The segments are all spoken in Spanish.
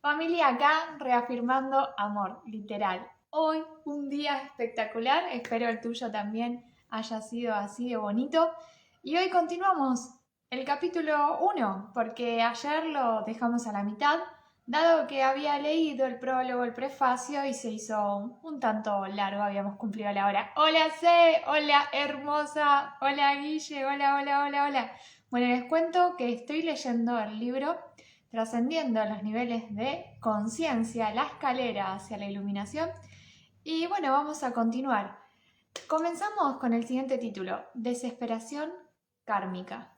Familia acá reafirmando amor, literal. Hoy un día espectacular, espero el tuyo también haya sido así de bonito. Y hoy continuamos el capítulo 1, porque ayer lo dejamos a la mitad, dado que había leído el prólogo, el prefacio y se hizo un tanto largo, habíamos cumplido la hora. Hola C, hola hermosa, hola Guille, hola. Bueno, les cuento que estoy leyendo el libro Trascendiendo los niveles de conciencia, la escalera hacia la iluminación. Y bueno, vamos a continuar. Comenzamos con el siguiente título, Desesperación kármica.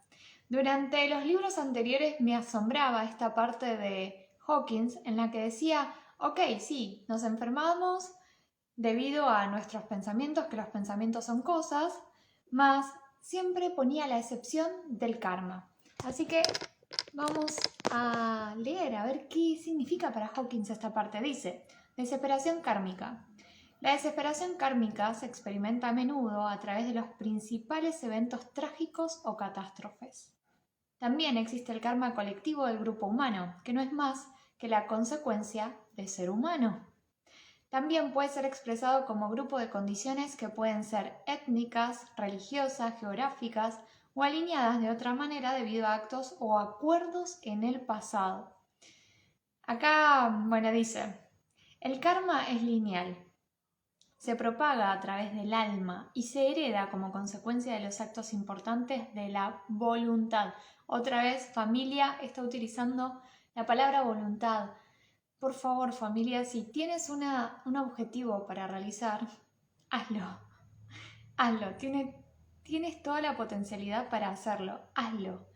Durante los libros anteriores me asombraba esta parte de Hawkins en la que decía, ok, sí, nos enfermamos debido a nuestros pensamientos, que los pensamientos son cosas, más siempre ponía la excepción del karma. Así que vamos a leer a ver qué significa para Hawkins esta parte. Dice, desesperación kármica. La desesperación kármica se experimenta a menudo a través de los principales eventos trágicos o catástrofes. También existe el karma colectivo del grupo humano, que no es más que la consecuencia de ser humano. También puede ser expresado como grupo de condiciones que pueden ser étnicas, religiosas, geográficas o alineadas de otra manera debido a actos o acuerdos en el pasado. Acá, bueno, dice, el karma es lineal. Se propaga a través del alma y se hereda como consecuencia de los actos importantes de la voluntad. Otra vez, familia está utilizando la palabra voluntad. Por favor, familia, si tienes un objetivo para realizar, hazlo. Hazlo. Tienes toda la potencialidad para hacerlo. Hazlo.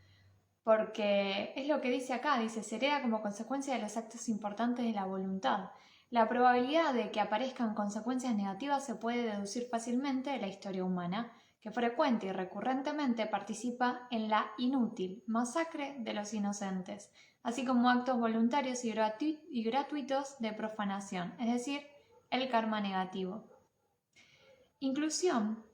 Porque es lo que dice acá, dice, se hereda como consecuencia de los actos importantes de la voluntad. La probabilidad de que aparezcan consecuencias negativas se puede deducir fácilmente de la historia humana, que frecuente y recurrentemente participa en la inútil masacre de los inocentes, así como actos voluntarios y gratuitos de profanación, es decir, el karma negativo. Inclusión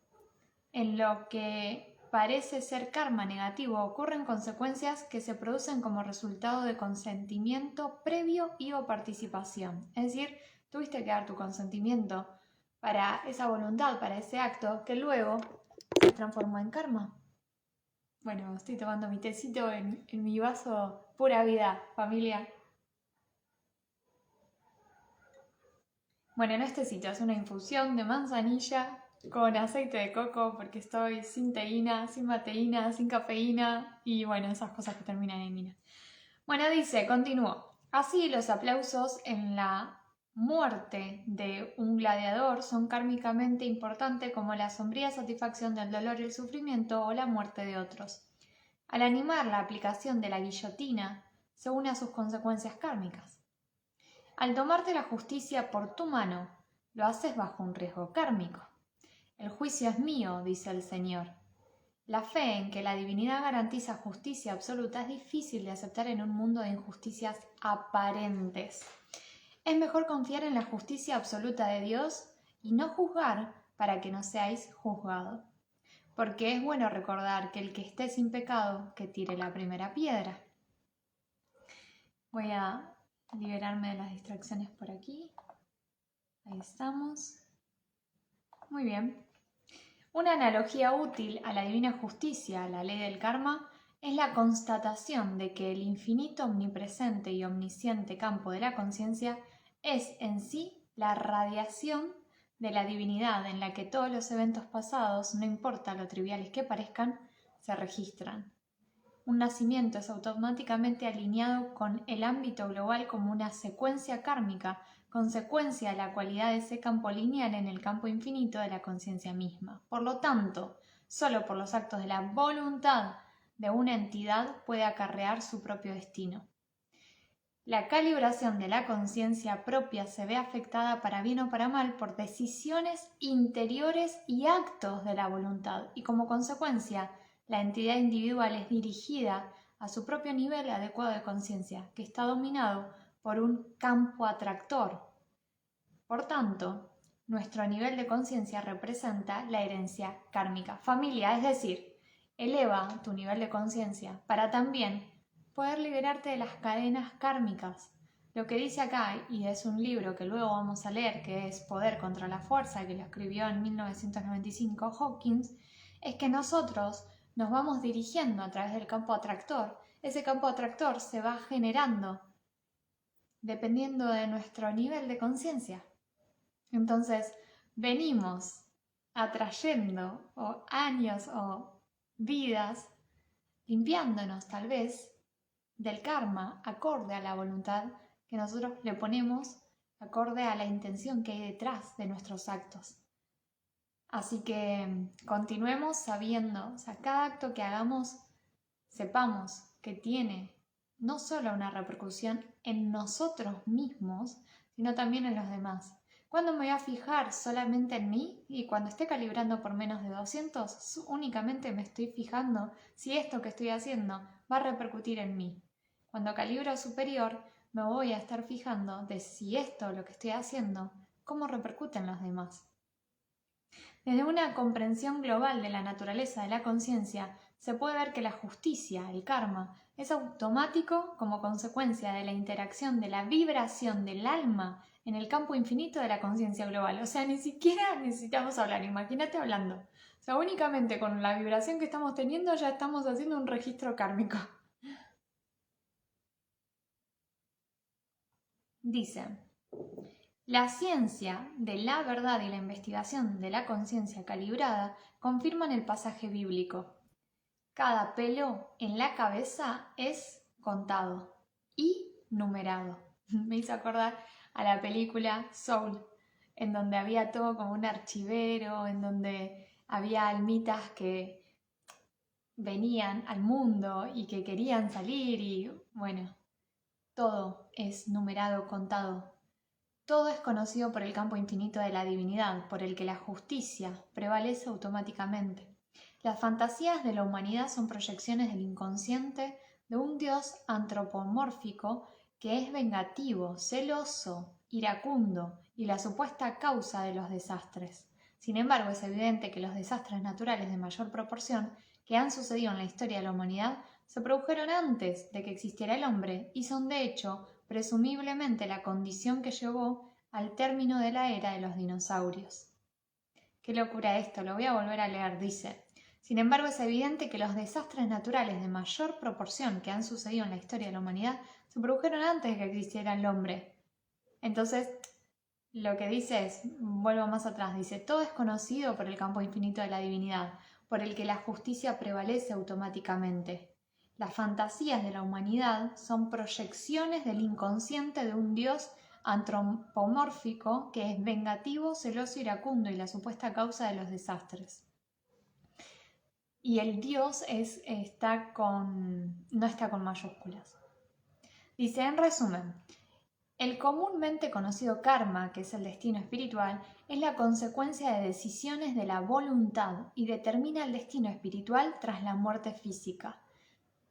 en lo que parece ser karma negativo ocurren consecuencias que se producen como resultado de consentimiento previo y o participación. Es decir, tuviste que dar tu consentimiento para esa voluntad, para ese acto, que luego se transformó en karma. Bueno, estoy tomando mi tecito en mi vaso pura vida, familia. Bueno, en este tecito es una infusión de manzanilla con aceite de coco porque estoy sin teína, sin mateína, sin cafeína y bueno, esas cosas que terminan en ina. Bueno, dice, continúo. Así los aplausos en la muerte de un gladiador son kármicamente importantes como la sombría satisfacción del dolor y el sufrimiento o la muerte de otros. Al animar la aplicación de la guillotina, se une a sus consecuencias kármicas. Al tomarte la justicia por tu mano, lo haces bajo un riesgo kármico. El juicio es mío, dice el Señor. La fe en que la divinidad garantiza justicia absoluta es difícil de aceptar en un mundo de injusticias aparentes. Es mejor confiar en la justicia absoluta de Dios y no juzgar para que no seáis juzgados. Porque es bueno recordar que el que esté sin pecado, que tire la primera piedra. Voy a liberarme de las distracciones por aquí. Ahí estamos. Muy bien. Una analogía útil a la divina justicia, a la ley del karma, es la constatación de que el infinito, omnipresente y omnisciente campo de la conciencia es en sí la radiación de la divinidad en la que todos los eventos pasados, no importa lo triviales que parezcan, se registran. Un nacimiento es automáticamente alineado con el ámbito global como una secuencia kármica, consecuencia de la cualidad de ese campo lineal en el campo infinito de la conciencia misma. Por lo tanto, solo por los actos de la voluntad de una entidad puede acarrear su propio destino. La calibración de la conciencia propia se ve afectada para bien o para mal por decisiones interiores y actos de la voluntad y como consecuencia la entidad individual es dirigida a su propio nivel adecuado de conciencia, que está dominado por un campo atractor. Por tanto, nuestro nivel de conciencia representa la herencia kármica. Familia, es decir, eleva tu nivel de conciencia para también poder liberarte de las cadenas kármicas. Lo que dice acá, y es un libro que luego vamos a leer, que es Poder contra la Fuerza, que lo escribió en 1995 Hawkins, es que nosotros nos vamos dirigiendo a través del campo atractor. Ese campo atractor se va generando dependiendo de nuestro nivel de conciencia. Entonces, venimos atrayendo años o vidas, limpiándonos tal vez del karma acorde a la voluntad que nosotros le ponemos, acorde a la intención que hay detrás de nuestros actos. Así que continuemos sabiendo, cada acto que hagamos, sepamos que tiene no solo una repercusión en nosotros mismos, sino también en los demás. ¿Cuándo me voy a fijar solamente en mí? Y cuando esté calibrando por menos de 200, únicamente me estoy fijando si esto que estoy haciendo va a repercutir en mí. Cuando calibro superior, me voy a estar fijando de si esto, lo que estoy haciendo, cómo repercute en los demás. Desde una comprensión global de la naturaleza de la conciencia, se puede ver que la justicia, el karma, es automático como consecuencia de la interacción de la vibración del alma en el campo infinito de la conciencia global. O sea, ni siquiera necesitamos hablar, imagínate hablando. O sea, únicamente con la vibración que estamos teniendo ya estamos haciendo un registro kármico. Dice: la ciencia de la verdad y la investigación de la conciencia calibrada confirman el pasaje bíblico. Cada pelo en la cabeza es contado y numerado. Me hizo acordar a la película Soul, en donde había todo como un archivero, en donde había almitas que venían al mundo y que querían salir y bueno, todo es numerado, contado. Todo es conocido por el campo infinito de la divinidad, por el que la justicia prevalece automáticamente. Las fantasías de la humanidad son proyecciones del inconsciente de un Dios antropomórfico que es vengativo, celoso, iracundo y la supuesta causa de los desastres. Sin embargo, es evidente que los desastres naturales de mayor proporción que han sucedido en la historia de la humanidad se produjeron antes de que existiera el hombre y son, de hecho, presumiblemente la condición que llevó al término de la era de los dinosaurios. Qué locura esto, lo voy a volver a leer, dice: sin embargo, es evidente que los desastres naturales de mayor proporción que han sucedido en la historia de la humanidad se produjeron antes de que existiera el hombre. Entonces, lo que dice es, vuelvo más atrás, dice: todo es conocido por el campo infinito de la divinidad, por el que la justicia prevalece automáticamente. Las fantasías de la humanidad son proyecciones del inconsciente de un Dios antropomórfico que es vengativo, celoso, iracundo y la supuesta causa de los desastres. Y el Dios no está con mayúsculas. Dice, en resumen, el comúnmente conocido karma, que es el destino espiritual, es la consecuencia de decisiones de la voluntad y determina el destino espiritual tras la muerte física.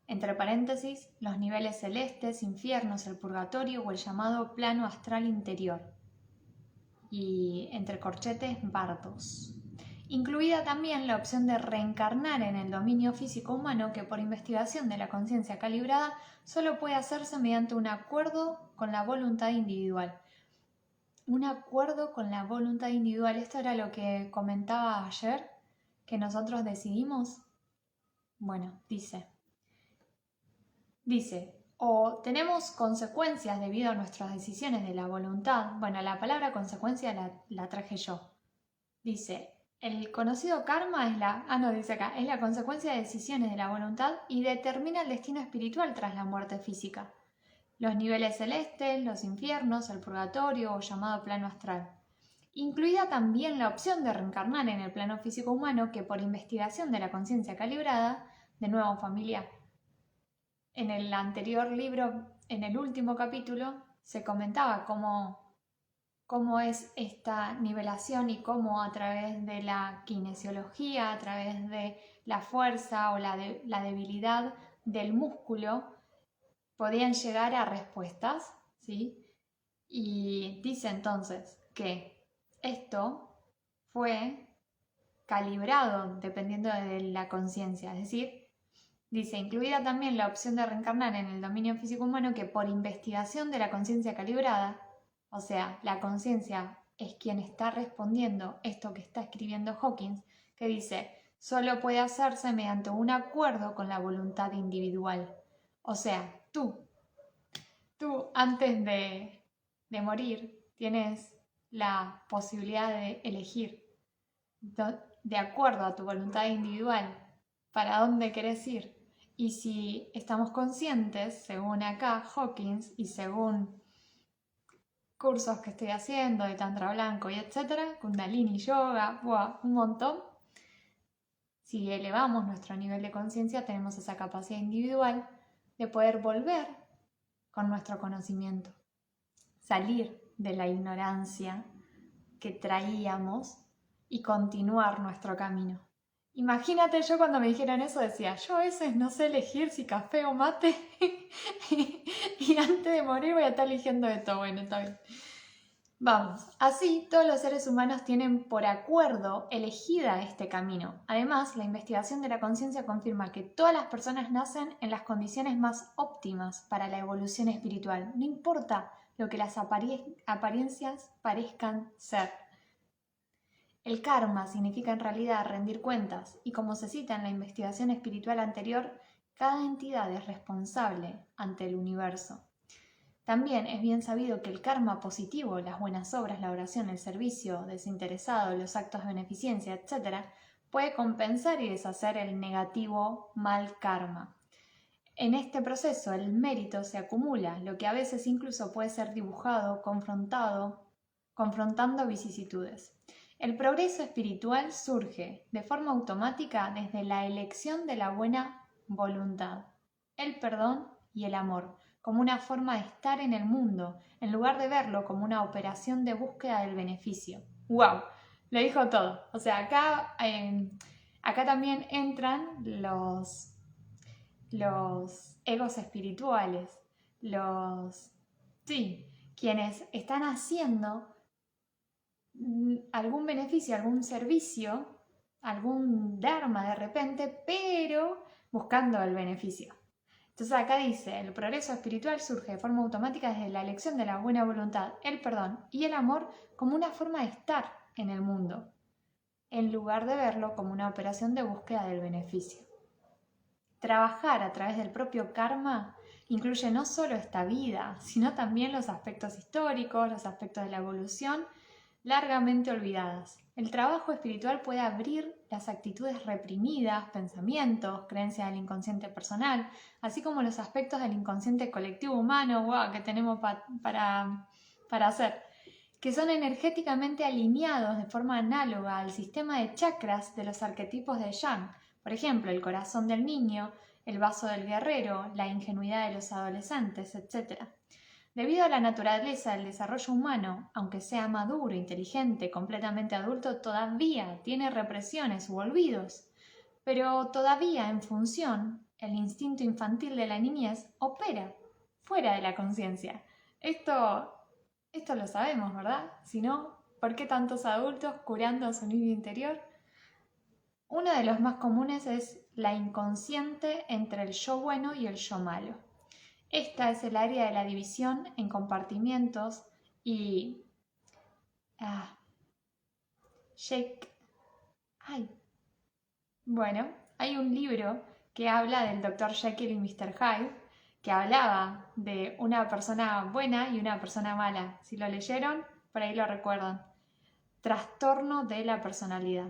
Entre paréntesis, los niveles celestes, infiernos, el purgatorio o el llamado plano astral interior. Y entre corchetes, bardos. Incluida también la opción de reencarnar en el dominio físico humano, que por investigación de la conciencia calibrada solo puede hacerse mediante un acuerdo con la voluntad individual. Un acuerdo con la voluntad individual, esto era lo que comentaba ayer, que nosotros decidimos. Bueno, dice, o tenemos consecuencias debido a nuestras decisiones de la voluntad. Bueno, la palabra consecuencia la traje yo. Dice, el conocido karma es la consecuencia de decisiones de la voluntad y determina el destino espiritual tras la muerte física. Los niveles celestes, los infiernos, el purgatorio o llamado plano astral. Incluida también la opción de reencarnar en el plano físico humano, que por investigación de la conciencia calibrada, de nuevo familia, en el anterior libro, en el último capítulo, se comentaba cómo es esta nivelación y cómo a través de la kinesiología, a través de la fuerza o la debilidad del músculo, podían llegar a respuestas, ¿sí? Y dice entonces que esto fue calibrado dependiendo de la conciencia, es decir, Dice, incluida también la opción de reencarnar en el dominio físico humano que por investigación de la conciencia calibrada, o sea, la conciencia es quien está respondiendo esto que está escribiendo Hawkins, que dice, solo puede hacerse mediante un acuerdo con la voluntad individual. O sea, tú antes de morir tienes la posibilidad de elegir de acuerdo a tu voluntad individual para dónde querés ir. Y si estamos conscientes, según acá Hawkins y según cursos que estoy haciendo de Tantra Blanco y etcétera, Kundalini Yoga, un montón, si elevamos nuestro nivel de conciencia tenemos esa capacidad individual de poder volver con nuestro conocimiento, salir de la ignorancia que traíamos y continuar nuestro camino. Imagínate, yo cuando me dijeron eso decía, yo a veces no sé elegir si café o mate y antes de morir voy a estar eligiendo esto. Bueno, está bien. Vamos, así todos los seres humanos tienen por acuerdo elegida este camino. Además, la investigación de la conciencia confirma que todas las personas nacen en las condiciones más óptimas para la evolución espiritual, no importa lo que las apariencias parezcan ser. El karma significa en realidad rendir cuentas y como se cita en la investigación espiritual anterior, cada entidad es responsable ante el universo. También es bien sabido que el karma positivo, las buenas obras, la oración, el servicio desinteresado, los actos de beneficencia, etc., puede compensar y deshacer el negativo mal karma. En este proceso el mérito se acumula, lo que a veces incluso puede ser dibujado, confrontando vicisitudes. El progreso espiritual surge de forma automática desde la elección de la buena voluntad, el perdón y el amor, como una forma de estar en el mundo, en lugar de verlo como una operación de búsqueda del beneficio. ¡Wow! Lo dijo todo. O sea, acá también entran los egos espirituales, quienes están haciendo algún beneficio, algún servicio, algún dharma de repente, pero buscando el beneficio. Entonces acá dice, el progreso espiritual surge de forma automática desde la elección de la buena voluntad, el perdón y el amor como una forma de estar en el mundo, en lugar de verlo como una operación de búsqueda del beneficio. Trabajar a través del propio karma incluye no solo esta vida, sino también los aspectos históricos, los aspectos de la evolución, largamente olvidadas. El trabajo espiritual puede abrir las actitudes reprimidas, pensamientos, creencias del inconsciente personal, así como los aspectos del inconsciente colectivo humano que tenemos para hacer, que son energéticamente alineados de forma análoga al sistema de chakras de los arquetipos de Yang. Por ejemplo, el corazón del niño, el vaso del guerrero, la ingenuidad de los adolescentes, etc. Debido a la naturaleza del desarrollo humano, aunque sea maduro, inteligente, completamente adulto, todavía tiene represiones u olvidos. Pero todavía en función, el instinto infantil de la niñez opera fuera de la conciencia. Esto lo sabemos, ¿verdad? Si no, ¿por qué tantos adultos curando su niño interior? Uno de los más comunes es la inconsciente entre el yo bueno y el yo malo. Esta es el área de la división en compartimientos y... Bueno, hay un libro que habla del Dr. Jekyll y Mr. Hyde, que hablaba de una persona buena y una persona mala. Si lo leyeron, por ahí lo recuerdan. Trastorno de la personalidad.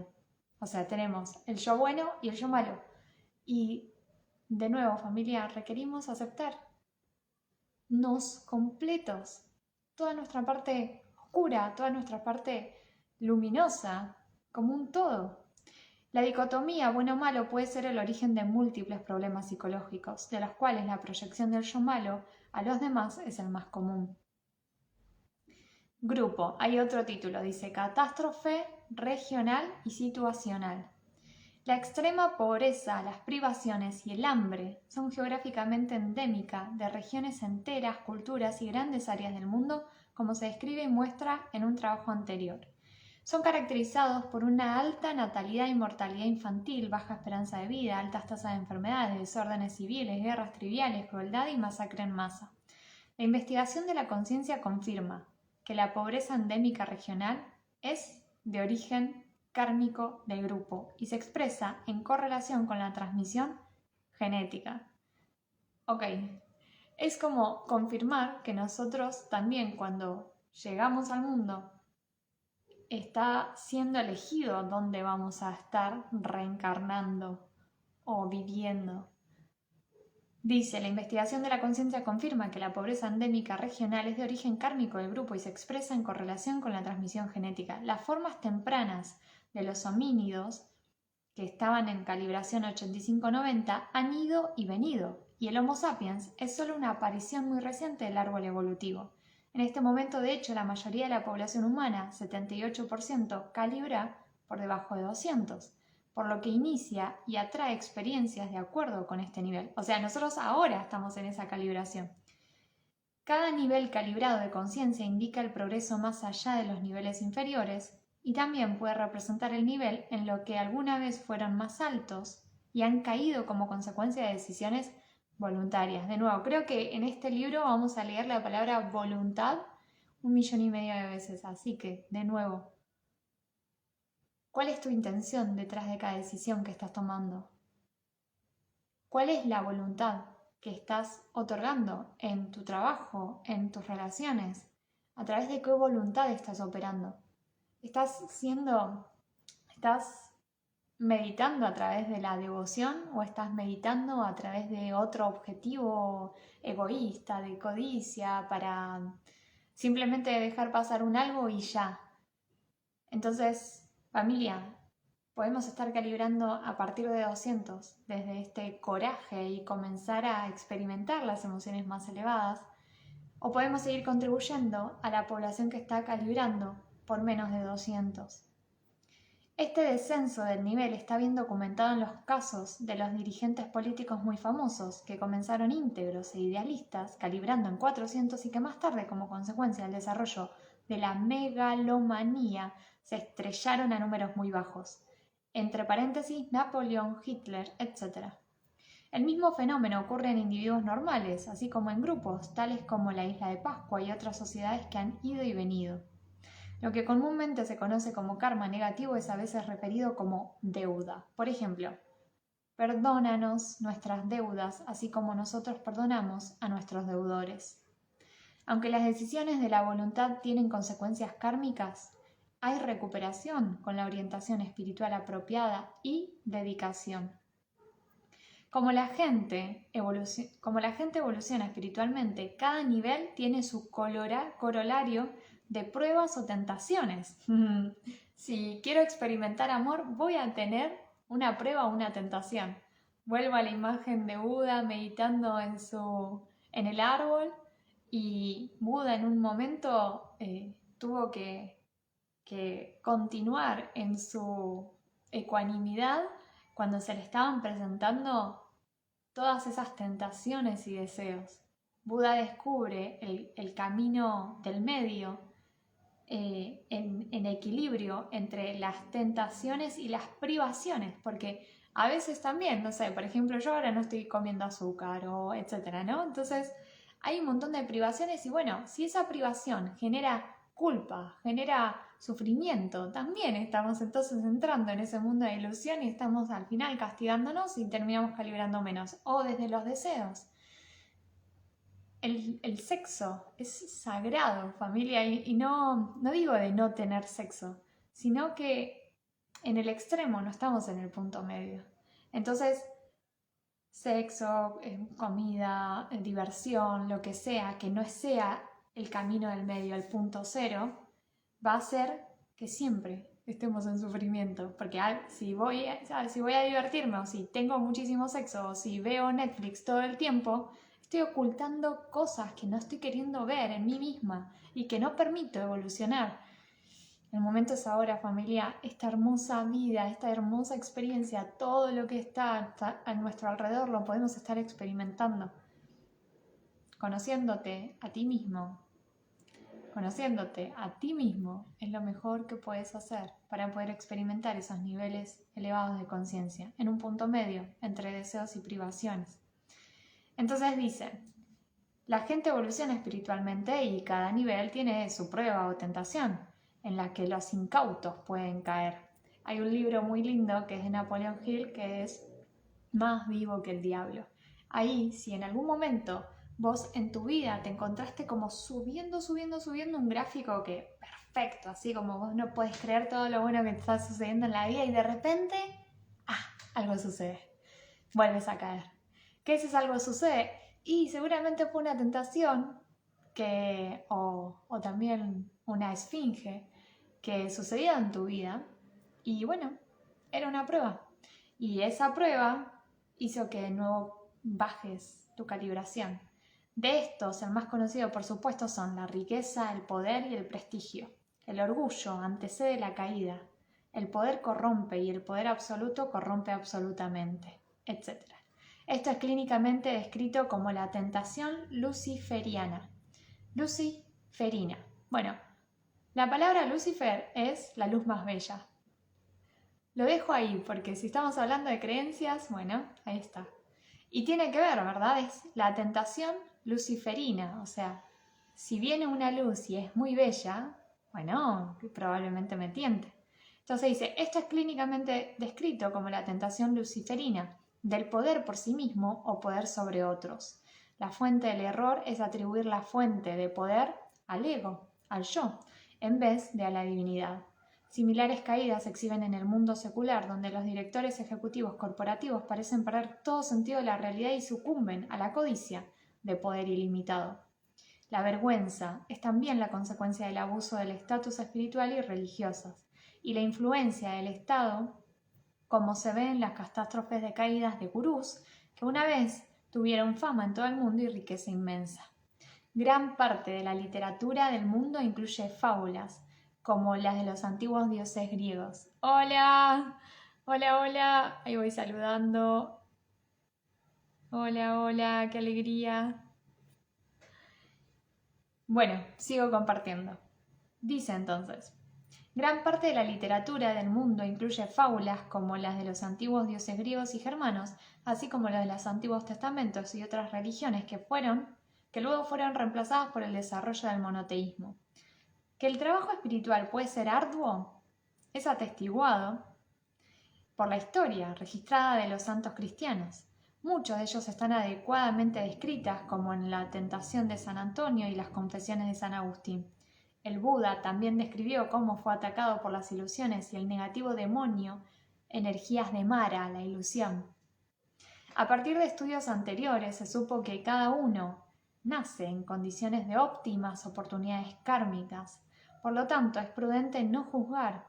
O sea, tenemos el yo bueno y el yo malo. Y, de nuevo, familia, requerimos aceptarnos completos. Toda nuestra parte oscura, toda nuestra parte luminosa, como un todo. La dicotomía bueno o malo puede ser el origen de múltiples problemas psicológicos, de los cuales la proyección del yo malo a los demás es el más común. Grupo, hay otro título, dice Catástrofe regional y situacional. La extrema pobreza, las privaciones y el hambre son geográficamente endémicas de regiones enteras, culturas y grandes áreas del mundo, como se describe y muestra en un trabajo anterior. Son caracterizados por una alta natalidad y mortalidad infantil, baja esperanza de vida, altas tasas de enfermedades, desórdenes civiles, guerras triviales, crueldad y masacre en masa. La investigación de la conciencia confirma que la pobreza endémica regional es de origen kármico del grupo y se expresa en correlación con la transmisión genética. Ok, es como confirmar que nosotros también cuando llegamos al mundo está siendo elegido dónde vamos a estar reencarnando o viviendo. Dice, la investigación de la conciencia confirma que la pobreza endémica regional es de origen kármico del grupo y se expresa en correlación con la transmisión genética. Las formas tempranas de los homínidos, que estaban en calibración 85-90, han ido y venido, y el Homo sapiens es solo una aparición muy reciente del árbol evolutivo. En este momento, de hecho, la mayoría de la población humana, 78%, calibra por debajo de 200, por lo que inicia y atrae experiencias de acuerdo con este nivel. O sea, nosotros ahora estamos en esa calibración. Cada nivel calibrado de conciencia indica el progreso más allá de los niveles inferiores y también puede representar el nivel en lo que alguna vez fueron más altos y han caído como consecuencia de decisiones voluntarias. De nuevo, creo que en este libro vamos a leer la palabra voluntad 1,5 millones de veces, así que, de nuevo, ¿cuál es tu intención detrás de cada decisión que estás tomando? ¿Cuál es la voluntad que estás otorgando en tu trabajo, en tus relaciones? ¿A través de qué voluntad estás operando? ¿Estás meditando a través de la devoción o estás meditando a través de otro objetivo egoísta, de codicia, para simplemente dejar pasar un algo y ya? Entonces, familia, podemos estar calibrando a partir de 200, desde este coraje y comenzar a experimentar las emociones más elevadas, o podemos seguir contribuyendo a la población que está calibrando por menos de 200. Este descenso del nivel está bien documentado en los casos de los dirigentes políticos muy famosos, que comenzaron íntegros e idealistas, calibrando en 400 y que más tarde, como consecuencia del desarrollo de la megalomanía, se estrellaron a números muy bajos. Entre paréntesis, Napoleón, Hitler, etc. El mismo fenómeno ocurre en individuos normales, así como en grupos, tales como la Isla de Pascua y otras sociedades que han ido y venido. Lo que comúnmente se conoce como karma negativo es a veces referido como deuda. Por ejemplo, perdónanos nuestras deudas, así como nosotros perdonamos a nuestros deudores. Aunque las decisiones de la voluntad tienen consecuencias kármicas, hay recuperación con la orientación espiritual apropiada y dedicación. Como la gente evoluciona espiritualmente, cada nivel tiene su corolario de pruebas o tentaciones. Si quiero experimentar amor, voy a tener una prueba o una tentación. Vuelvo a la imagen de Buda meditando en el árbol, y Buda en un momento tuvo que continuar en su ecuanimidad cuando se le estaban presentando todas esas tentaciones y deseos. Buda descubre el camino del medio, en equilibrio entre las tentaciones y las privaciones, porque a veces también, no sé, por ejemplo, yo ahora no estoy comiendo azúcar o etcétera, ¿no? Entonces hay un montón de privaciones y bueno, si esa privación genera culpa, genera sufrimiento, también estamos entonces entrando en ese mundo de ilusión y estamos al final castigándonos y terminamos calibrando menos. O desde los deseos. El sexo es sagrado, familia, y no digo de no tener sexo, sino que en el extremo no estamos en el punto medio. Entonces, sexo, comida, diversión, lo que sea, que no sea el camino del medio, el punto cero, va a hacer que siempre estemos en sufrimiento. Porque si voy a divertirme, o si tengo muchísimo sexo, o si veo Netflix todo el tiempo, estoy ocultando cosas que no estoy queriendo ver en mí misma y que no permito evolucionar. El momento es ahora, familia. Esta hermosa vida, esta hermosa experiencia, todo lo que está a nuestro alrededor lo podemos estar experimentando, conociéndote a ti mismo, conociéndote a ti mismo, es lo mejor que puedes hacer para poder experimentar esos niveles elevados de conciencia, en un punto medio entre deseos y privaciones. Entonces dice, la gente evoluciona espiritualmente y cada nivel tiene su prueba o tentación, en la que los incautos pueden caer. Hay un libro muy lindo que es de Napoleon Hill que es Más vivo que el diablo. Ahí, si en algún momento vos en tu vida te encontraste como subiendo un gráfico que perfecto, así como vos no podés creer todo lo bueno que te está sucediendo en la vida y de repente, algo sucede, vuelves a caer. ¿Qué es ese algo sucede? Y seguramente fue una tentación o también una esfinge que sucedía en tu vida y bueno, era una prueba. Y esa prueba hizo que de nuevo bajes tu calibración. De estos, el más conocido por supuesto son la riqueza, el poder y el prestigio. El orgullo antecede la caída. El poder corrompe y el poder absoluto corrompe absolutamente, etc. Esto es clínicamente descrito como la tentación luciferiana. Luciferina. Bueno, la palabra Lucifer es la luz más bella. Lo dejo ahí porque si estamos hablando de creencias, bueno, ahí está. Y tiene que ver, ¿verdad? Es la tentación luciferina, o sea, si viene una luz y es muy bella, bueno, probablemente me tiente. Entonces dice, esto es clínicamente descrito como la tentación luciferina, del poder por sí mismo o poder sobre otros. La fuente del error es atribuir la fuente de poder al ego, al yo, en vez de a la divinidad. Similares caídas se exhiben en el mundo secular, donde los directores ejecutivos corporativos parecen perder todo sentido de la realidad y sucumben a la codicia de poder ilimitado. La vergüenza es también la consecuencia del abuso del estatus espiritual y religioso, y la influencia del Estado, como se ve en las catástrofes de caídas de gurús, que una vez tuvieron fama en todo el mundo y riqueza inmensa. Gran parte de la literatura del mundo incluye fábulas, como las de los antiguos dioses griegos. ¡Hola! ¡Hola, hola! Ahí voy saludando. ¡Hola, hola! ¡Qué alegría! Bueno, sigo compartiendo. Dice entonces, gran parte de la literatura del mundo incluye fábulas como las de los antiguos dioses griegos y germanos, así como las de los antiguos testamentos y otras religiones que luego fueron reemplazadas por el desarrollo del monoteísmo. Que el trabajo espiritual puede ser arduo es atestiguado por la historia registrada de los santos cristianos. Muchos de ellos están adecuadamente descritas, como en la tentación de San Antonio y las confesiones de San Agustín. El Buda también describió cómo fue atacado por las ilusiones y el negativo demonio, energías de Mara, la ilusión. A partir de estudios anteriores se supo que cada uno nace en condiciones de óptimas oportunidades kármicas. Por lo tanto, es prudente no juzgar.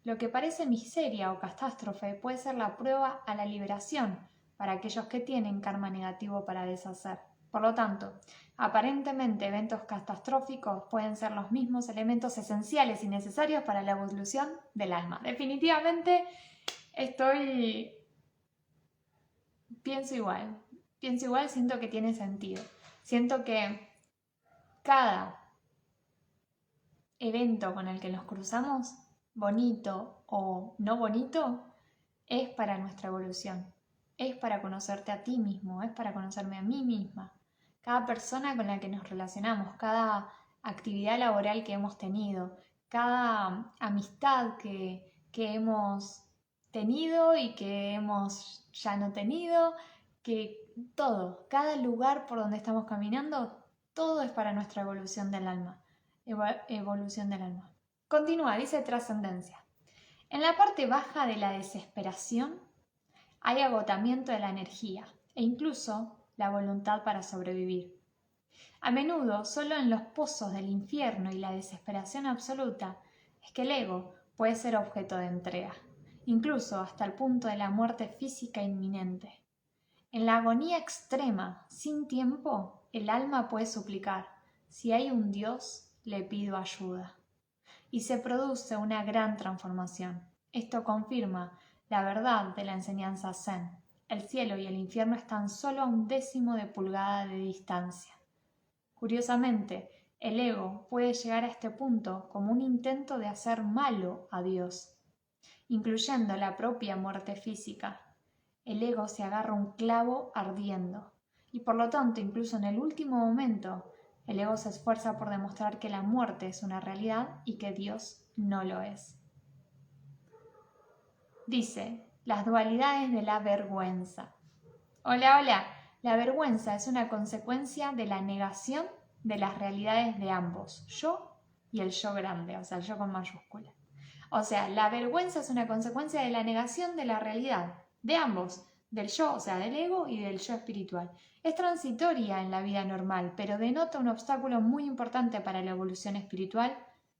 Lo que parece miseria o catástrofe puede ser la prueba a la liberación para aquellos que tienen karma negativo para deshacer. Por lo tanto, aparentemente eventos catastróficos pueden ser los mismos elementos esenciales y necesarios para la evolución del alma. Definitivamente pienso igual, siento que tiene sentido. Siento que cada evento con el que nos cruzamos, bonito o no bonito, es para nuestra evolución. Es para conocerte a ti mismo, es para conocerme a mí misma. Cada persona con la que nos relacionamos, cada actividad laboral que hemos tenido, cada amistad que hemos tenido y que hemos ya no tenido, que todo, cada lugar por donde estamos caminando, todo es para nuestra evolución del alma. Evolución del alma. Continúa, dice trascendencia. En la parte baja de la desesperación hay agotamiento de la energía e incluso la voluntad para sobrevivir. A menudo, solo en los pozos del infierno y la desesperación absoluta es que el ego puede ser objeto de entrega, incluso hasta el punto de la muerte física inminente. En la agonía extrema, sin tiempo, el alma puede suplicar: si hay un Dios, le pido ayuda. Y se produce una gran transformación. Esto confirma la verdad de la enseñanza Zen. El cielo y el infierno están solo a 1/10 de pulgada de distancia. Curiosamente, El ego puede llegar a este punto como un intento de hacer malo a Dios, incluyendo la propia muerte física. El ego se agarra un clavo ardiendo y por lo tanto, incluso en el último momento, el ego se esfuerza por demostrar que la muerte es una realidad y que Dios no lo es. Dice, las dualidades de la vergüenza. Hola, hola. La vergüenza es una consecuencia de la negación de las realidades de ambos, yo y el yo grande, o sea, el yo con mayúscula. O sea, la vergüenza es una consecuencia de la negación de la realidad de ambos, del yo, o sea, del ego y del yo espiritual. Es transitoria en la vida normal, pero denota un obstáculo muy importante para la evolución espiritual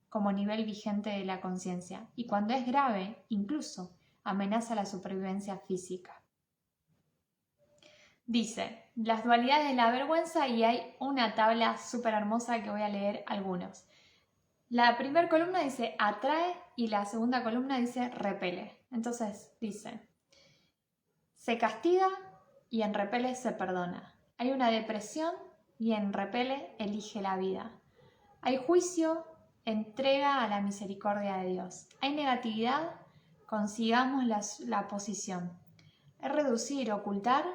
como nivel vigente de la conciencia, y cuando es grave, incluso amenaza la supervivencia física. Dice, las dualidades de la vergüenza, y hay una tabla súper hermosa que voy a leer algunos. La primera columna dice atrae y la segunda columna dice repele. Entonces dice, se castiga y en repele se perdona. Hay una depresión y en repele elige la vida. Hay juicio, entrega a la misericordia de Dios. Hay negatividad, consigamos la posición. Es reducir, ocultar,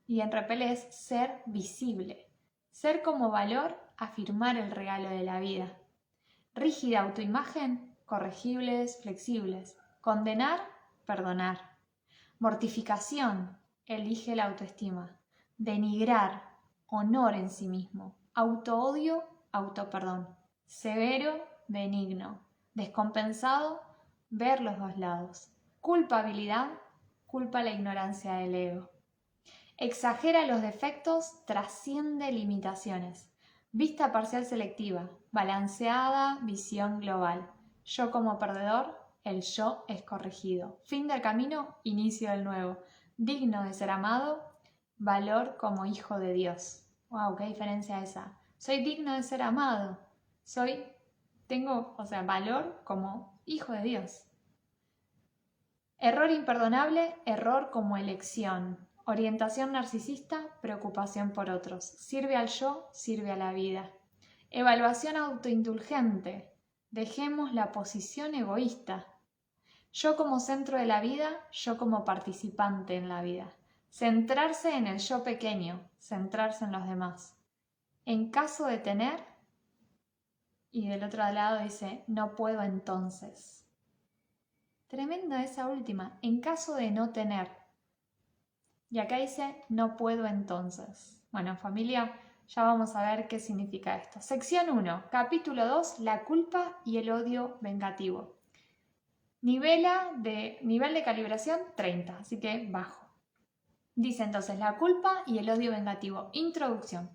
y en repele es ser visible. Ser como valor, afirmar el regalo de la vida. Rígida autoimagen, corregibles, flexibles. Condenar, perdonar. Mortificación, elige la autoestima. Denigrar, honor en sí mismo. Autoodio, autoperdón. Severo, benigno. Descompensado, ver los dos lados. Culpabilidad, culpa la ignorancia del ego. Exagera los defectos, trasciende limitaciones. Vista parcial selectiva, balanceada, visión global. Yo como perdedor, el yo es corregido. Fin del camino, inicio del nuevo. Digno de ser amado, valor como hijo de Dios. Wow, qué diferencia esa. Soy digno de ser amado. Tengo valor como hijo de Dios. Error imperdonable, error como elección. Orientación narcisista, preocupación por otros. Sirve al yo, sirve a la vida. Evaluación autoindulgente. Dejemos la posición egoísta. Yo como centro de la vida, yo como participante en la vida. Centrarse en el yo pequeño, centrarse en los demás. En caso de tener, y del otro lado dice, no puedo entonces. Tremenda esa última, en caso de no tener. Y acá dice, no puedo entonces. Bueno, familia, ya vamos a ver qué significa esto. Sección 1, capítulo 2, la culpa y el odio vengativo. Nivel de calibración 30, así que bajo. Dice entonces, la culpa y el odio vengativo. Introducción.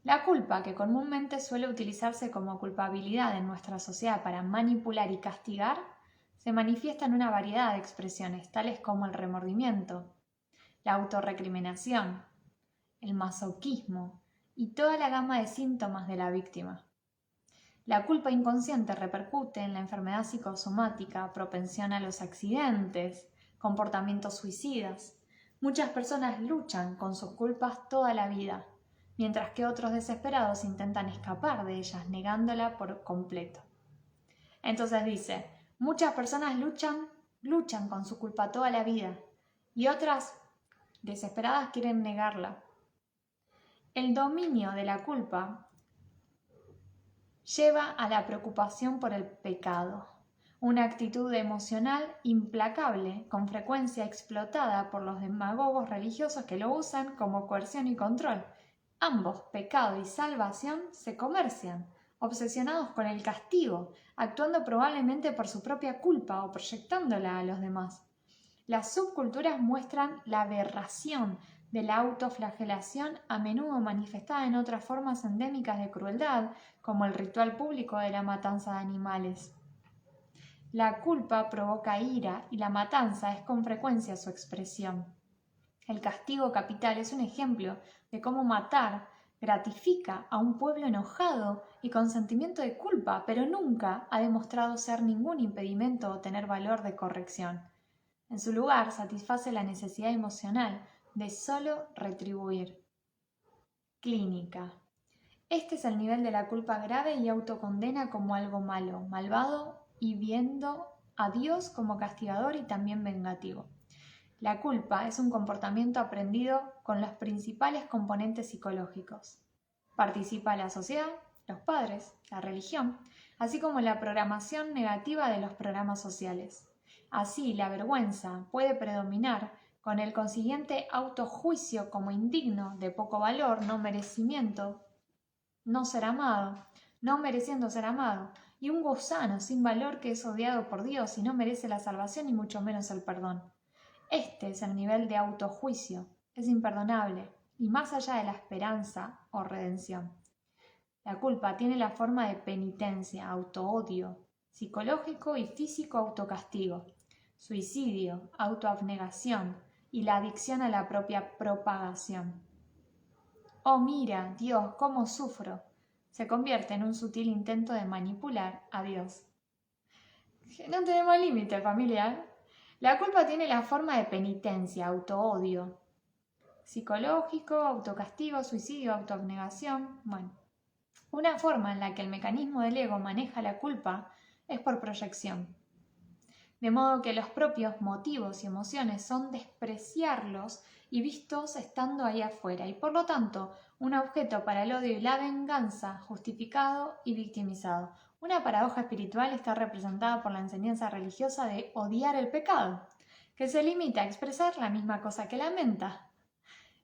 La culpa, que comúnmente suele utilizarse como culpabilidad en nuestra sociedad para manipular y castigar, se manifiesta en una variedad de expresiones, tales como el remordimiento, la autorrecriminación, el masoquismo y toda la gama de síntomas de la víctima. La culpa inconsciente repercute en la enfermedad psicosomática, propensión a los accidentes, comportamientos suicidas. Muchas personas luchan con sus culpas toda la vida, mientras que otros desesperados intentan escapar de ellas, negándola por completo. Entonces dice, muchas personas luchan con su culpa toda la vida y otras desesperadas quieren negarla. El dominio de la culpa lleva a la preocupación por el pecado, una actitud emocional implacable, con frecuencia explotada por los demagogos religiosos que lo usan como coerción y control. Ambos, pecado y salvación, se comercian, obsesionados con el castigo, actuando probablemente por su propia culpa o proyectándola a los demás. Las subculturas muestran la aberración de la autoflagelación, a menudo manifestada en otras formas endémicas de crueldad, como el ritual público de la matanza de animales. La culpa provoca ira y la matanza es con frecuencia su expresión. El castigo capital es un ejemplo de cómo matar gratifica a un pueblo enojado y con sentimiento de culpa, pero nunca ha demostrado ser ningún impedimento o tener valor de corrección. En su lugar, satisface la necesidad emocional de solo retribuir. Clínica. Este es el nivel de la culpa grave y autocondena como algo malo, malvado y viendo a Dios como castigador y también vengativo. La culpa es un comportamiento aprendido con los principales componentes psicológicos. Participa la sociedad, los padres, la religión, así como la programación negativa de los programas sociales. Así, la vergüenza puede predominar con el consiguiente autojuicio como indigno, de poco valor, no merecimiento, no ser amado, no mereciendo ser amado, y un gusano sin valor que es odiado por Dios y no merece la salvación y mucho menos el perdón. Este es el nivel de autojuicio, es imperdonable, y más allá de la esperanza o redención. La culpa tiene la forma de penitencia, autoodio, psicológico y físico autocastigo, suicidio, autoabnegación y la adicción a la propia propagación. Oh, mira, Dios, cómo sufro. Se convierte en un sutil intento de manipular a Dios. No tenemos límite, familia. La culpa tiene la forma de penitencia, autoodio, psicológico, autocastigo, suicidio, autoabnegación. Bueno, una forma en la que el mecanismo del ego maneja la culpa es por proyección. De modo que los propios motivos y emociones son despreciarlos y vistos estando ahí afuera, y por lo tanto un objeto para el odio y la venganza, justificado y victimizado. Una paradoja espiritual está representada por la enseñanza religiosa de odiar el pecado, que se limita a expresar la misma cosa que lamenta.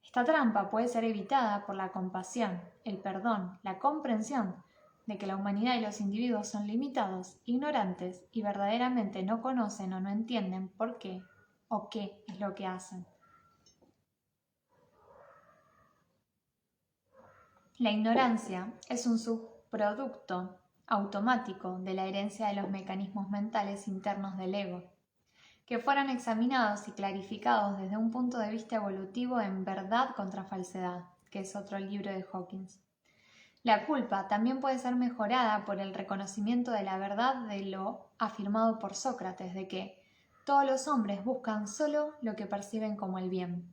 Esta trampa puede ser evitada por la compasión, el perdón, la comprensión de que la humanidad y los individuos son limitados, ignorantes y verdaderamente no conocen o no entienden por qué o qué es lo que hacen. La ignorancia es un subproducto automático de la herencia de los mecanismos mentales internos del ego, que fueron examinados y clarificados desde un punto de vista evolutivo en Verdad contra Falsedad, que es otro libro de Hawkins. La culpa también puede ser mejorada por el reconocimiento de la verdad de lo afirmado por Sócrates, de que todos los hombres buscan solo lo que perciben como el bien.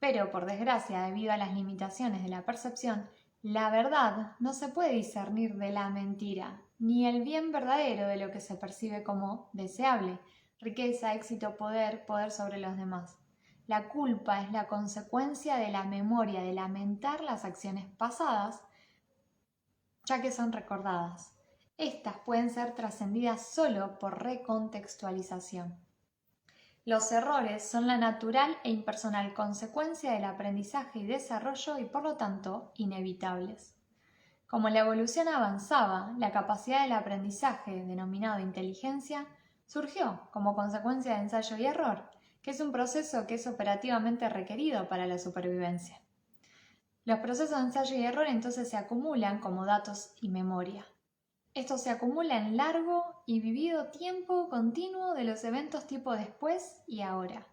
Pero, por desgracia, debido a las limitaciones de la percepción, la verdad no se puede discernir de la mentira, ni el bien verdadero de lo que se percibe como deseable, riqueza, éxito, poder sobre los demás. La culpa es la consecuencia de la memoria, de lamentar las acciones pasadas, ya que son recordadas. Estas pueden ser trascendidas solo por recontextualización. Los errores son la natural e impersonal consecuencia del aprendizaje y desarrollo y por lo tanto inevitables. Como la evolución avanzaba, la capacidad del aprendizaje, denominado inteligencia, surgió como consecuencia de ensayo y error, que es un proceso que es operativamente requerido para la supervivencia. Los procesos de ensayo y error entonces se acumulan como datos y memoria. Esto se acumula en largo y vivido tiempo continuo de los eventos tipo después y ahora.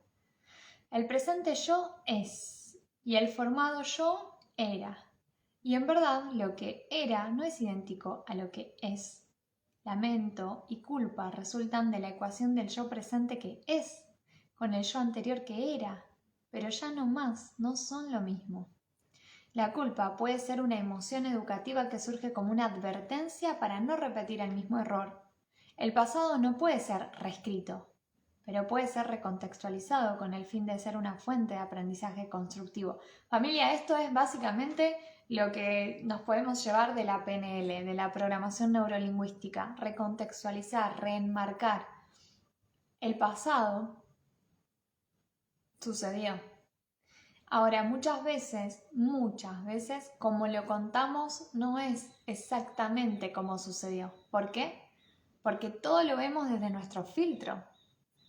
El presente yo es y el formado yo era. Y en verdad lo que era no es idéntico a lo que es. Lamento y culpa resultan de la ecuación del yo presente que es con el yo anterior que era, pero ya no más, no son lo mismo. La culpa puede ser una emoción educativa que surge como una advertencia para no repetir el mismo error. El pasado no puede ser reescrito, pero puede ser recontextualizado con el fin de ser una fuente de aprendizaje constructivo. Familia, esto es básicamente lo que nos podemos llevar de la PNL, de la programación neurolingüística. Recontextualizar, reenmarcar. El pasado sucedió. Ahora, muchas veces, como lo contamos, no es exactamente como sucedió. ¿Por qué? Porque todo lo vemos desde nuestro filtro.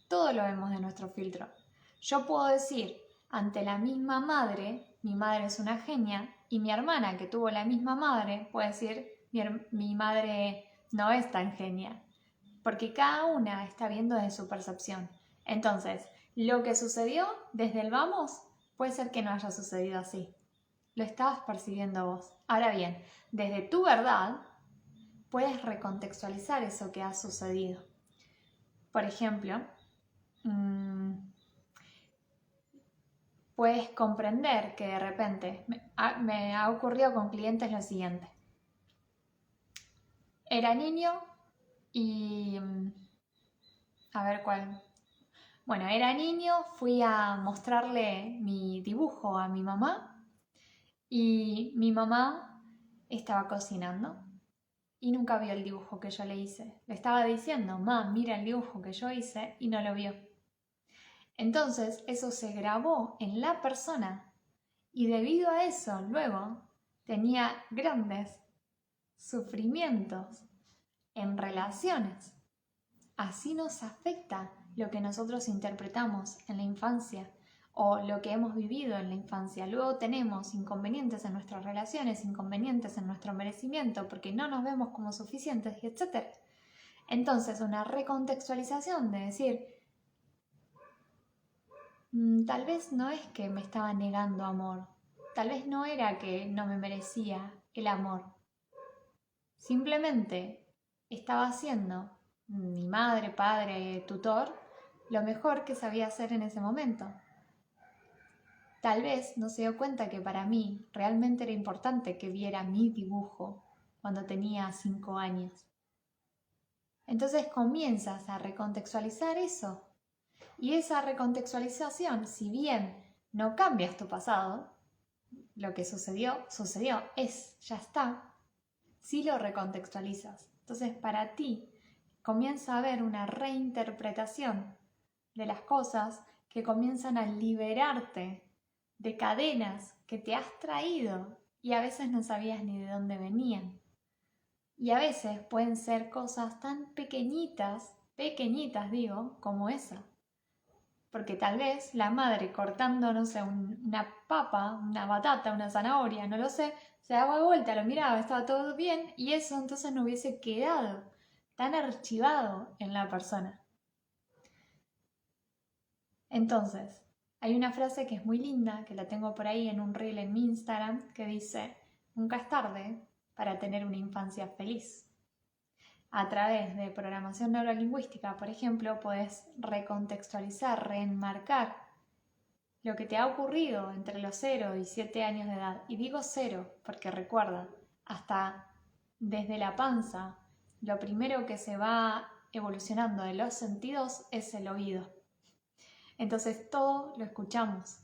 Todo lo vemos de nuestro filtro. Yo puedo decir, ante la misma madre, mi madre es una genia, y mi hermana, que tuvo la misma madre, puede decir, mi madre no es tan genia. Porque cada una está viendo desde su percepción. Entonces, lo que sucedió desde el vamos puede ser que no haya sucedido así. Lo estabas percibiendo vos. Ahora bien, desde tu verdad puedes recontextualizar eso que ha sucedido. Por ejemplo, puedes comprender que de repente me ha ocurrido con clientes lo siguiente. Era niño y... a ver cuál. Bueno, era niño, fui a mostrarle mi dibujo a mi mamá y mi mamá estaba cocinando y nunca vio el dibujo que yo le hice. Le estaba diciendo, mamá, mira el dibujo que yo hice y no lo vio. Entonces eso se grabó en la persona y debido a eso luego tenía grandes sufrimientos en relaciones. Así nos afecta lo que nosotros interpretamos en la infancia o lo que hemos vivido en la infancia. Luego tenemos inconvenientes en nuestras relaciones, inconvenientes en nuestro merecimiento porque no nos vemos como suficientes, etc. Entonces, una recontextualización de decir, tal vez no es que me estaba negando amor, tal vez no era que no me merecía el amor, simplemente estaba haciendo mi madre, padre, tutor, lo mejor que sabía hacer en ese momento. Tal vez no se dio cuenta que para mí realmente era importante que viera mi dibujo cuando tenía 5 años. Entonces comienzas a recontextualizar eso. Y esa recontextualización, si bien no cambias tu pasado, lo que sucedió, ya está, si lo recontextualizas. Entonces para ti comienza a haber una reinterpretación de las cosas que comienzan a liberarte de cadenas que te has traído y a veces no sabías ni de dónde venían. Y a veces pueden ser cosas tan pequeñitas digo, como esa. Porque tal vez la madre cortando, no sé, una papa, una batata, una zanahoria, no lo sé, se daba vuelta, lo miraba, estaba todo bien y eso entonces no hubiese quedado tan archivado en la persona. Entonces, hay una frase que es muy linda, que la tengo por ahí en un reel en mi Instagram, que dice, nunca es tarde para tener una infancia feliz. A través de programación neurolingüística, por ejemplo, puedes recontextualizar, reenmarcar lo que te ha ocurrido entre los 0 y 7 años de edad. Y digo 0 porque recuerda, hasta desde la panza, lo primero que se va evolucionando de los sentidos es el oído. Entonces todo lo escuchamos,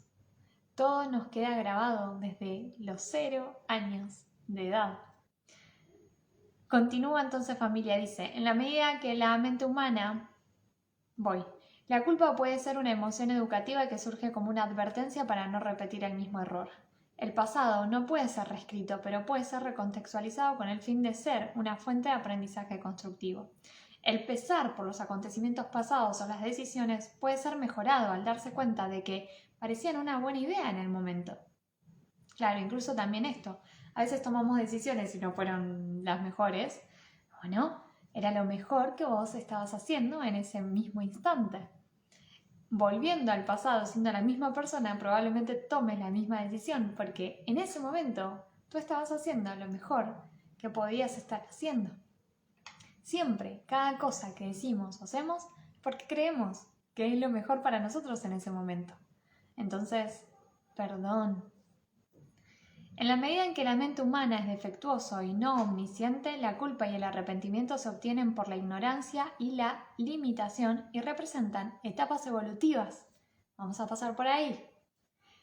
todo nos queda grabado desde los 0 años de edad. Continúa entonces familia, dice, en la medida que la mente humana... La culpa puede ser una emoción educativa que surge como una advertencia para no repetir el mismo error. El pasado no puede ser reescrito, pero puede ser recontextualizado con el fin de ser una fuente de aprendizaje constructivo. El pesar por los acontecimientos pasados o las decisiones puede ser mejorado al darse cuenta de que parecían una buena idea en el momento. Claro, incluso también esto. A veces tomamos decisiones y no fueron las mejores. Bueno, era lo mejor que vos estabas haciendo en ese mismo instante. Volviendo al pasado siendo la misma persona, probablemente tomes la misma decisión porque en ese momento tú estabas haciendo lo mejor que podías estar haciendo. Siempre, cada cosa que decimos o hacemos, porque creemos que es lo mejor para nosotros en ese momento. Entonces, perdón. En la medida en que la mente humana es defectuosa y no omnisciente, la culpa y el arrepentimiento se obtienen por la ignorancia y la limitación y representan etapas evolutivas. Vamos a pasar por ahí.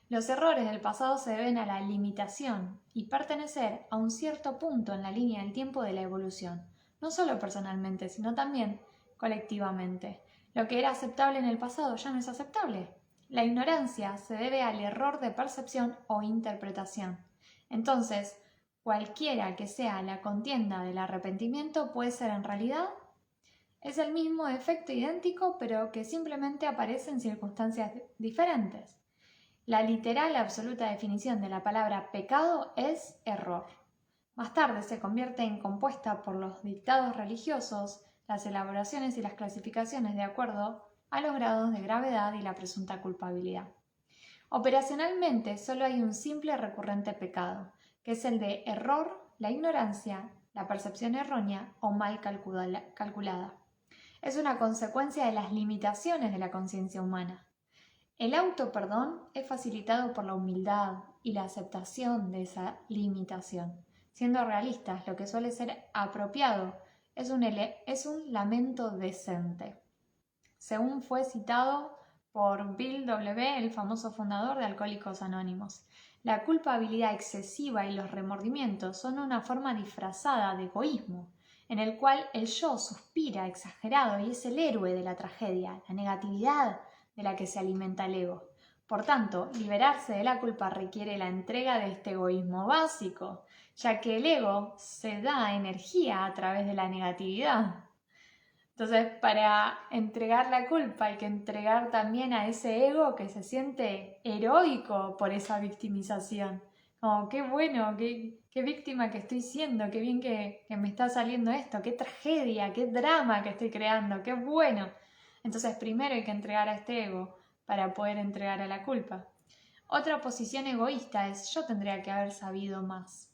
Los errores del pasado se deben a la limitación y pertenecer a un cierto punto en la línea del tiempo de la evolución, no solo personalmente, sino también colectivamente. Lo que era aceptable en el pasado ya no es aceptable. La ignorancia se debe al error de percepción o interpretación. Entonces, cualquiera que sea la contienda del arrepentimiento puede ser en realidad es el mismo efecto idéntico, pero que simplemente aparece en circunstancias diferentes. La literal absoluta definición de la palabra pecado es error. Más tarde se convierte en compuesta por los dictados religiosos, las elaboraciones y las clasificaciones de acuerdo a los grados de gravedad y la presunta culpabilidad. Operacionalmente solo hay un simple recurrente pecado, que es el de error, la ignorancia, la percepción errónea o mal calculada. Es una consecuencia de las limitaciones de la conciencia humana. El autoperdón es facilitado por la humildad y la aceptación de esa limitación. Siendo realistas, lo que suele ser apropiado es un lamento decente. Según fue citado por Bill W., el famoso fundador de Alcohólicos Anónimos, la culpabilidad excesiva y los remordimientos son una forma disfrazada de egoísmo, en el cual el yo suspira exagerado y es el héroe de la tragedia, la negatividad de la que se alimenta el ego. Por tanto, liberarse de la culpa requiere la entrega de este egoísmo básico, ya que el ego se da energía a través de la negatividad. Entonces, para entregar la culpa hay que entregar también a ese ego que se siente heroico por esa victimización. Como, qué bueno, qué víctima que estoy siendo, qué bien que me está saliendo esto, qué tragedia, qué drama que estoy creando, qué bueno. Entonces, primero hay que entregar a este ego para poder entregar a la culpa. Otra posición egoísta es yo tendría que haber sabido más.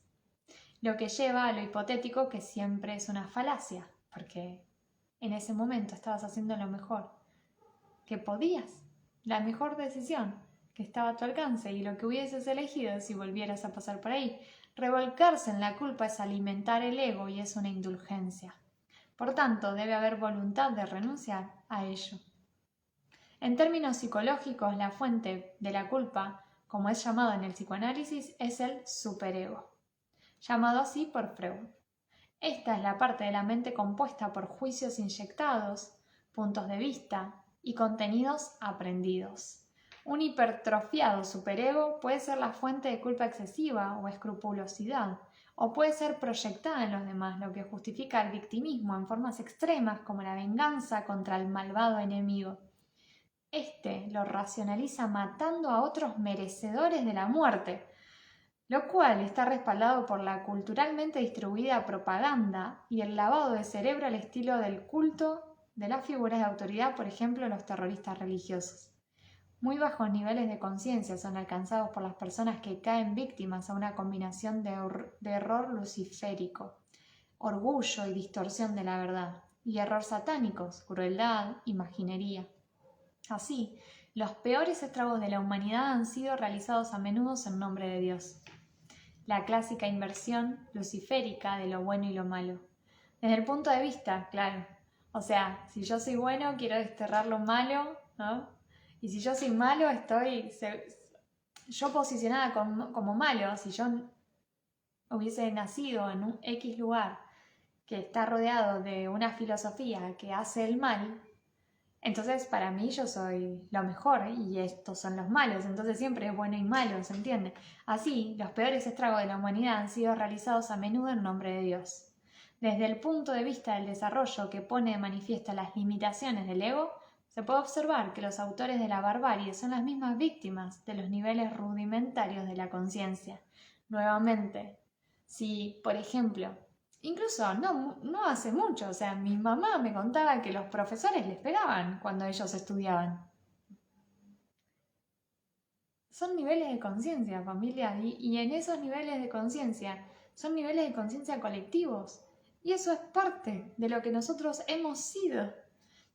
Lo que lleva a lo hipotético, que siempre es una falacia, porque en ese momento estabas haciendo lo mejor que podías, la mejor decisión que estaba a tu alcance y lo que hubieses elegido si volvieras a pasar por ahí. Revolcarse en la culpa es alimentar el ego y es una indulgencia. Por tanto, debe haber voluntad de renunciar a ello. En términos psicológicos, la fuente de la culpa, como es llamado en el psicoanálisis, es el superego, llamado así por Freud. Esta es la parte de la mente compuesta por juicios inyectados, puntos de vista y contenidos aprendidos. Un hipertrofiado superego puede ser la fuente de culpa excesiva o escrupulosidad, o puede ser proyectada en los demás, lo que justifica el victimismo en formas extremas como la venganza contra el malvado enemigo. Este lo racionaliza matando a otros merecedores de la muerte, lo cual está respaldado por la culturalmente distribuida propaganda y el lavado de cerebro al estilo del culto de las figuras de autoridad, por ejemplo, los terroristas religiosos. Muy bajos niveles de conciencia son alcanzados por las personas que caen víctimas a una combinación de error luciférico, orgullo y distorsión de la verdad, y error satánicos, crueldad, imaginería. Así, los peores estragos de la humanidad han sido realizados a menudo en nombre de Dios. La clásica inversión luciférica de lo bueno y lo malo. Desde el punto de vista, claro. O sea, si yo soy bueno, quiero desterrar lo malo, ¿no? Y si yo soy malo, yo posicionada como malo. Si yo hubiese nacido en un X lugar que está rodeado de una filosofía que hace el mal, entonces para mí yo soy lo mejor y estos son los malos, entonces siempre es bueno y malo, ¿se entiende? Así, los peores estragos de la humanidad han sido realizados a menudo en nombre de Dios. Desde el punto de vista del desarrollo que pone de manifiesto las limitaciones del ego, se puede observar que los autores de la barbarie son las mismas víctimas de los niveles rudimentarios de la conciencia. Nuevamente, si, por ejemplo, incluso no hace mucho, o sea, mi mamá me contaba que los profesores les pegaban cuando ellos estudiaban. Son niveles de conciencia, familia, y en esos niveles de conciencia son niveles de conciencia colectivos. Y eso es parte de lo que nosotros hemos sido.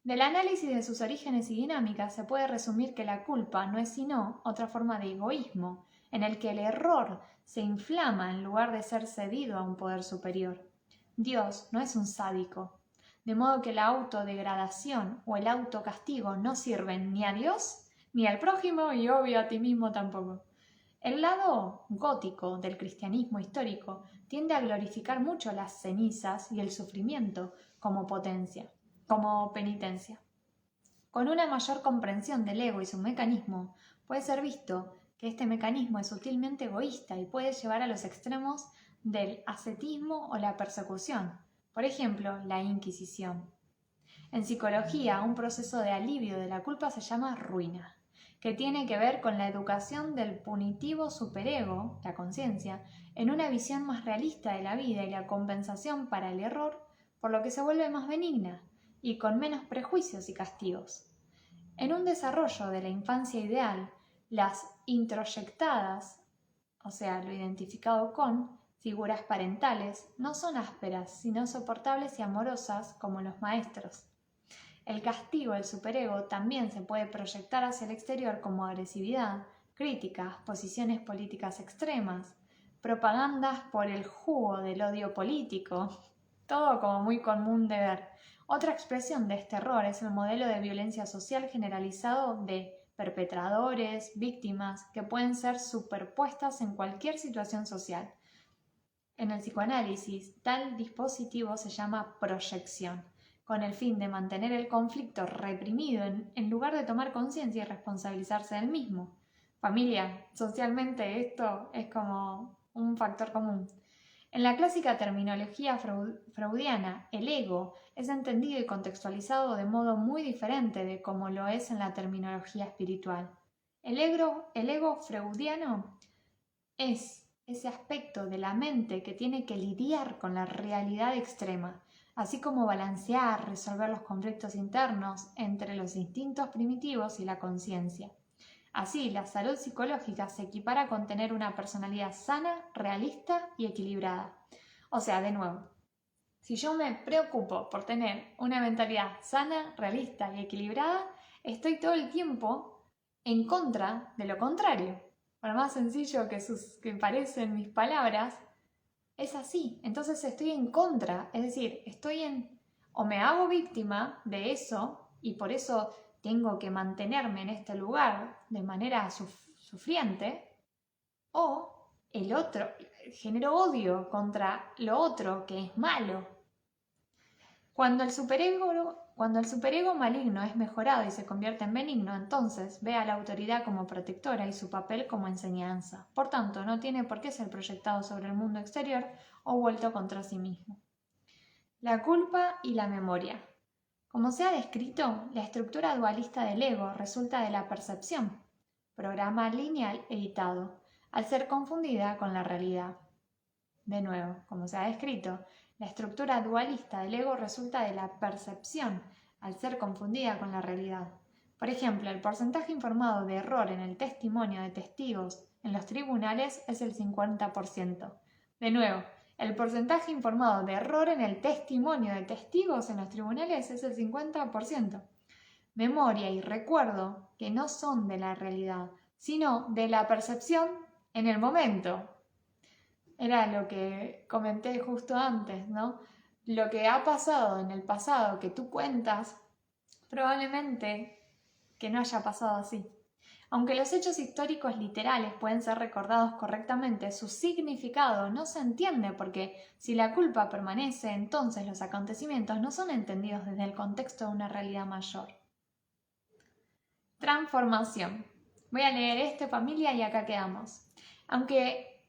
Del análisis de sus orígenes y dinámicas se puede resumir que la culpa no es sino otra forma de egoísmo, en el que el error se inflama en lugar de ser cedido a un poder superior. Dios no es un sádico, de modo que la autodegradación o el autocastigo no sirven ni a Dios ni al prójimo y obvio a ti mismo tampoco. El lado gótico del cristianismo histórico tiende a glorificar mucho las cenizas y el sufrimiento como penitencia. Con una mayor comprensión del ego y su mecanismo, puede ser visto que este mecanismo es sutilmente egoísta y puede llevar a los extremos del ascetismo o la persecución, por ejemplo, la Inquisición. En psicología, un proceso de alivio de la culpa se llama ruina, que tiene que ver con la educación del punitivo superego, la conciencia, en una visión más realista de la vida y la compensación para el error, por lo que se vuelve más benigna y con menos prejuicios y castigos. En un desarrollo de la infancia ideal, las introyectadas, o sea, lo identificado con, figuras parentales, no son ásperas, sino soportables y amorosas como los maestros. El castigo del superego también se puede proyectar hacia el exterior como agresividad, críticas, posiciones políticas extremas, propagandas por el jugo del odio político, todo como muy común de ver. Otra expresión de este error es el modelo de violencia social generalizado de perpetradores, víctimas, que pueden ser superpuestas en cualquier situación social. En el psicoanálisis, tal dispositivo se llama proyección, con el fin de mantener el conflicto reprimido en lugar de tomar conciencia y responsabilizarse del mismo. Familia, socialmente esto es como un factor común. En la clásica terminología freudiana, el ego es entendido y contextualizado de modo muy diferente de como lo es en la terminología espiritual. El ego freudiano es ese aspecto de la mente que tiene que lidiar con la realidad extrema, así como balancear, resolver los conflictos internos entre los instintos primitivos y la conciencia. Así, la salud psicológica se equipara con tener una personalidad sana, realista y equilibrada. O sea, de nuevo, si yo me preocupo por tener una mentalidad sana, realista y equilibrada, estoy todo el tiempo en contra de lo contrario. Por más sencillo que parecen mis palabras, es así. Entonces estoy en contra, es decir, o me hago víctima de eso y por eso tengo que mantenerme en este lugar de manera sufriente, o el otro, genero odio contra lo otro que es malo. Cuando el superego maligno es mejorado y se convierte en benigno, entonces ve a la autoridad como protectora y su papel como enseñanza. Por tanto, no tiene por qué ser proyectado sobre el mundo exterior o vuelto contra sí mismo. La culpa y la memoria. Como se ha descrito, la estructura dualista del ego resulta de la percepción, programa lineal editado, al ser confundida con la realidad. De nuevo, como se ha descrito, la estructura dualista del ego resulta de la percepción, al ser confundida con la realidad. Por ejemplo, el porcentaje informado de error en el testimonio de testigos en los tribunales es el 50%. De nuevo, el porcentaje informado de error en el testimonio de testigos en los tribunales es el 50%. Memoria y recuerdo que no son de la realidad, sino de la percepción en el momento. Era lo que comenté justo antes, ¿no? Lo que ha pasado en el pasado que tú cuentas, probablemente que no haya pasado así. Aunque los hechos históricos literales pueden ser recordados correctamente, su significado no se entiende porque si la culpa permanece, entonces los acontecimientos no son entendidos desde el contexto de una realidad mayor. Transformación. Voy a leer familia, y acá quedamos. Aunque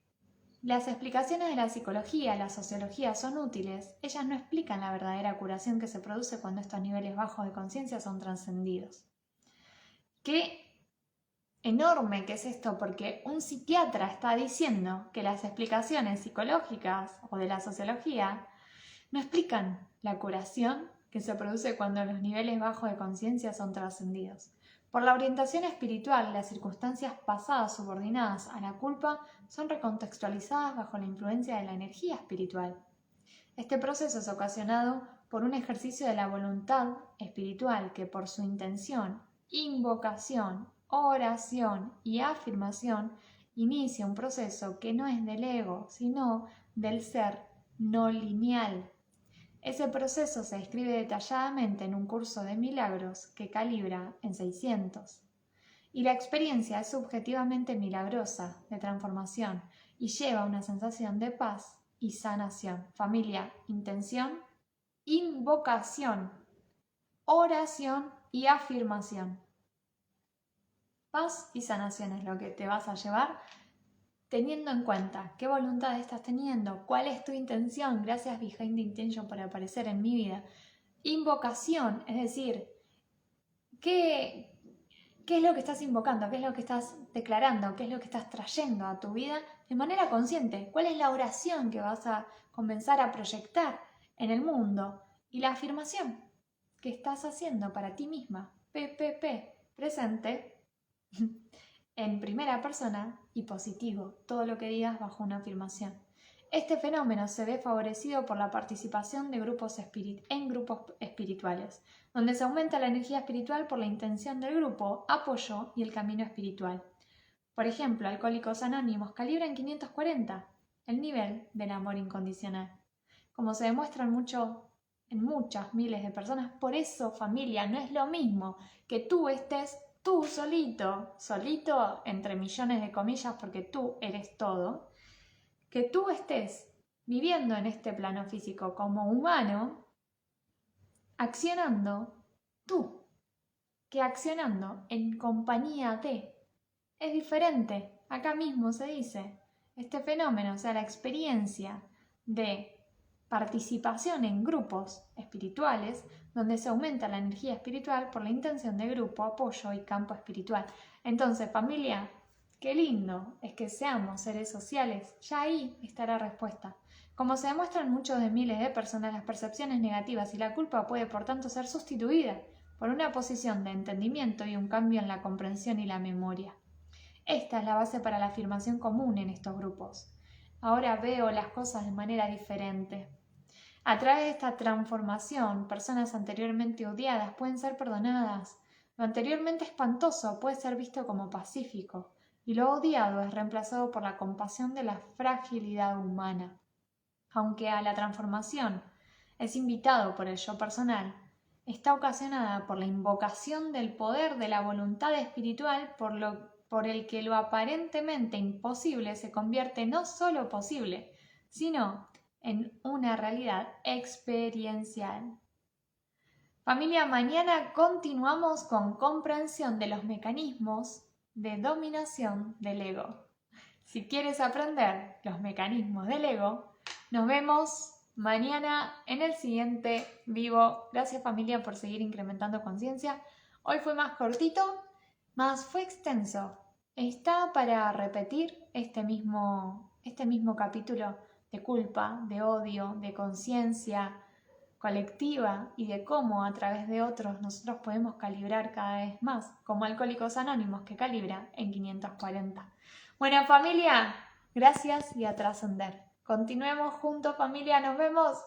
las explicaciones de la psicología, la sociología son útiles, ellas no explican la verdadera curación que se produce cuando estos niveles bajos de conciencia son trascendidos. Qué enorme que es esto, porque un psiquiatra está diciendo que las explicaciones psicológicas o de la sociología no explican la curación que se produce cuando los niveles bajos de conciencia son trascendidos. Por la orientación espiritual, las circunstancias pasadas subordinadas a la culpa son recontextualizadas bajo la influencia de la energía espiritual. Este proceso es ocasionado por un ejercicio de la voluntad espiritual que por su intención, invocación, oración y afirmación inicia un proceso que no es del ego, sino del ser no lineal. Ese proceso se describe detalladamente en un curso de milagros que calibra en 600. Y la experiencia es subjetivamente milagrosa, de transformación, y lleva una sensación de paz y sanación. Familia, intención, invocación, oración y afirmación. Paz y sanación es lo que te vas a llevar teniendo en cuenta qué voluntad estás teniendo, cuál es tu intención. Gracias Behind the Intention por aparecer en mi vida. Invocación, es decir, ¿qué es lo que estás invocando? ¿Qué es lo que estás declarando? ¿Qué es lo que estás trayendo a tu vida de manera consciente? ¿Cuál es la oración que vas a comenzar a proyectar en el mundo? Y la afirmación que estás haciendo para ti misma. PPP, presente en primera persona y positivo, todo lo que digas bajo una afirmación. Este fenómeno se ve favorecido por la participación de grupos espirituales, donde se aumenta la energía espiritual por la intención del grupo, apoyo y el camino espiritual. Por ejemplo, Alcohólicos Anónimos calibra en 540 el nivel del amor incondicional. Como se demuestra en muchas miles de personas, por eso, familia, no es lo mismo que tú estés tú solito entre millones de comillas porque tú eres todo, que tú estés viviendo en este plano físico como humano, accionando tú, que accionando en compañía de. Es diferente, acá mismo se dice, este fenómeno, o sea, la experiencia de participación en grupos espirituales, donde se aumenta la energía espiritual por la intención de grupo, apoyo y campo espiritual. Entonces, familia, qué lindo es que seamos seres sociales, ya ahí está la respuesta. Como se demuestran muchos de miles de personas, las percepciones negativas y la culpa puede por tanto ser sustituida por una posición de entendimiento y un cambio en la comprensión y la memoria. Esta es la base para la afirmación común en estos grupos. Ahora veo las cosas de manera diferente. A través de esta transformación, personas anteriormente odiadas pueden ser perdonadas. Lo anteriormente espantoso puede ser visto como pacífico, y lo odiado es reemplazado por la compasión de la fragilidad humana. Aunque a la transformación es invitado por el yo personal, está ocasionada por la invocación del poder de la voluntad espiritual por el que lo aparentemente imposible se convierte no solo posible, sino en una realidad experiencial. Familia, mañana continuamos con comprensión de los mecanismos de dominación del ego. Si quieres aprender los mecanismos del ego, nos vemos mañana en el siguiente vivo. Gracias, familia, por seguir incrementando conciencia. Hoy fue más cortito, más fue extenso. Está para repetir este mismo capítulo de culpa, de odio, de conciencia colectiva y de cómo a través de otros nosotros podemos calibrar cada vez más, como Alcohólicos Anónimos que calibra en 540. Bueno, familia, gracias y a trascender. Continuemos juntos, familia, nos vemos.